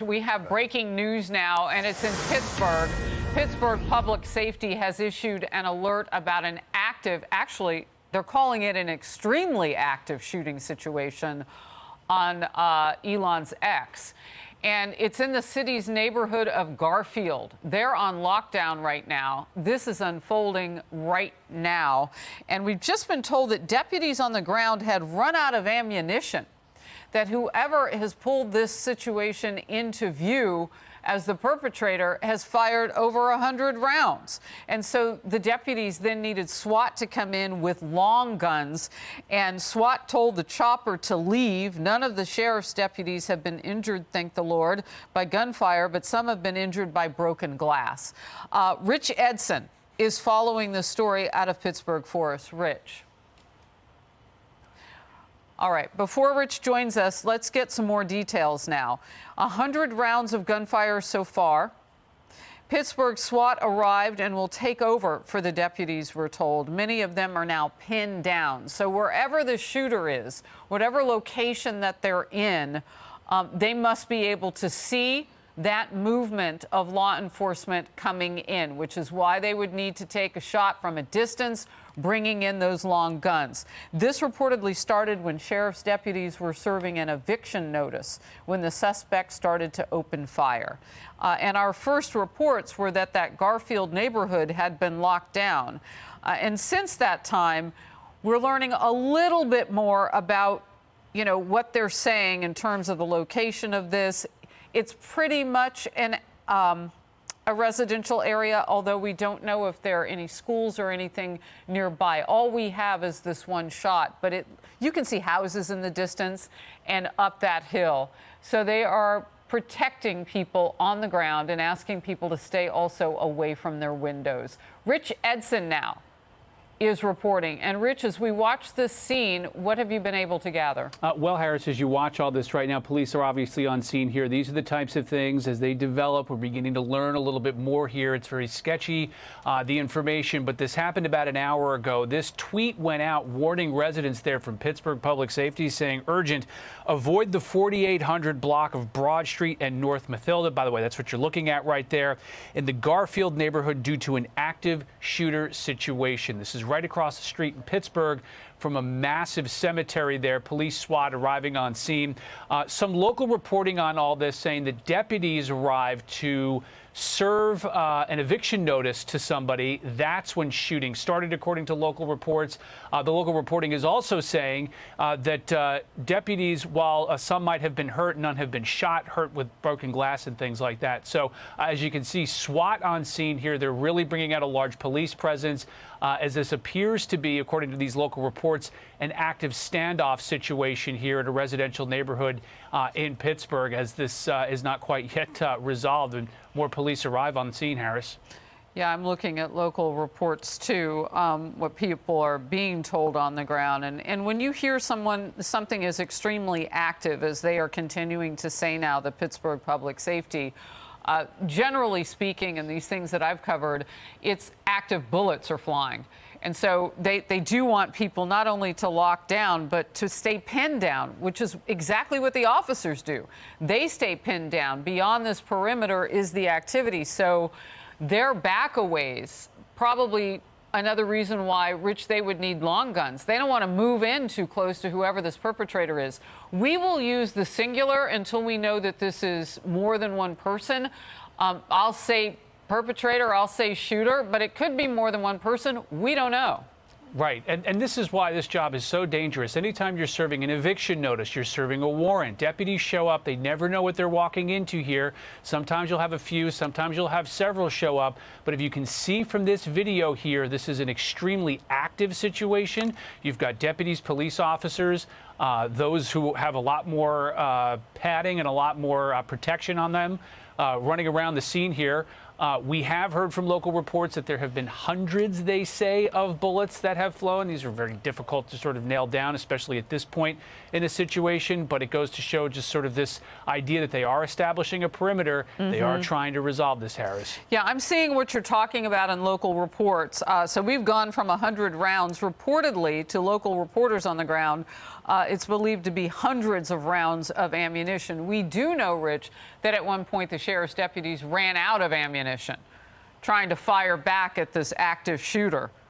We have breaking news now, and it's in Pittsburgh. Pittsburgh Public Safety has issued an alert about an active, actually, they're calling it an extremely active shooting situation on Elon's X. And it's in the city's neighborhood of Garfield. They're on lockdown right now. This is unfolding right now. And we've just been told that deputies on the ground had run out of ammunition, that whoever has pulled this situation into view as the perpetrator has fired over 100 rounds. And so the deputies then needed SWAT to come in with long guns, and SWAT told the chopper to leave. None of the sheriff's deputies have been injured, thank the Lord, by gunfire, but some have been injured by broken glass. Rich Edson is following the story out of Pittsburgh for us. Rich. All right, before Rich joins us, let's get some more details now. 100 rounds of gunfire so far. Pittsburgh SWAT arrived and will take over for the deputies, we're told. Many of them are now pinned down. So wherever the shooter is, whatever location that they're in, they must be able to see that movement of law enforcement coming in, which is why they would need to take a shot from a distance, bringing in those long guns. This reportedly started when sheriff's deputies were serving an eviction notice when the suspect started to open fire. And our first reports were that Garfield neighborhood had been locked down. And since that time, we're learning a little bit more about, what they're saying in terms of the location of this. It's pretty much a residential area, although we don't know if there are any schools or anything nearby. All we have is this one shot, but you can see houses in the distance and up that hill. So they are protecting people on the ground and asking people to stay also away from their windows. Rich Edson now is reporting. And Rich, as we watch this scene, what have you been able to gather? Well, Harris, as you watch all this right now, police are obviously on scene here. These are the types of things as they develop. We're beginning to learn a little bit more here. It's very sketchy, the information, but this happened about an hour ago. This tweet went out warning residents there from Pittsburgh Public Safety saying, urgent, avoid the 4800 block of Broad Street and North Mathilda. By the way, that's what you're looking at right there in the Garfield neighborhood due to an active shooter situation. This is right across the street in Pittsburgh from a massive cemetery there. Police SWAT arriving on scene. Some local reporting on all this saying that deputies arrived to serve an eviction notice to somebody. That's when shooting started, according to local reports. The local reporting is also saying that deputies, while some might have been hurt, none have been shot, hurt with broken glass and things like that. So as you can see, SWAT on scene here. They're really bringing out a large police presence as this appears to be, according to these local reports, an active standoff situation here at a residential neighborhood in Pittsburgh, as this is not quite yet resolved, and more police arrive on the scene, Harris. Yeah, I'm looking at local reports too, what people are being told on the ground. And when you hear something is extremely active, as they are continuing to say now, the Pittsburgh Public Safety, generally speaking, in these things that I've covered, it's active bullets are flying. And so they do want people not only to lock down, but to stay pinned down, which is exactly what the officers do. They stay pinned down. Beyond this perimeter is the activity. So their back-a-ways, probably another reason why, Rich, they would need long guns. They don't want to move in too close to whoever this perpetrator is. We will use the singular until we know that this is more than one person. I'll say perpetrator, I'll say shooter, but it could be more than one person. We don't know. Right. And this is why this job is so dangerous. Anytime you're serving an eviction notice, you're serving a warrant. Deputies show up. They never know what they're walking into here. Sometimes you'll have a few. Sometimes you'll have several show up. But if you can see from this video here, this is an extremely active situation. You've got deputies, police officers, those who have a lot more padding and a lot more protection on them running around the scene here. We have heard from local reports that there have been hundreds, they say, of bullets that have flown. These are very difficult to sort of nail down, especially at this point in a situation. But it goes to show just sort of this idea that they are establishing a perimeter. They are trying to resolve this, Harris. Yeah, I'm seeing what you're talking about in local reports. So we've gone from 100 rounds reportedly to local reporters on the ground. It's believed to be hundreds of rounds of ammunition. We do know, Rich, that at one point the sheriff's deputies ran out of ammunition, trying to fire back at this active shooter.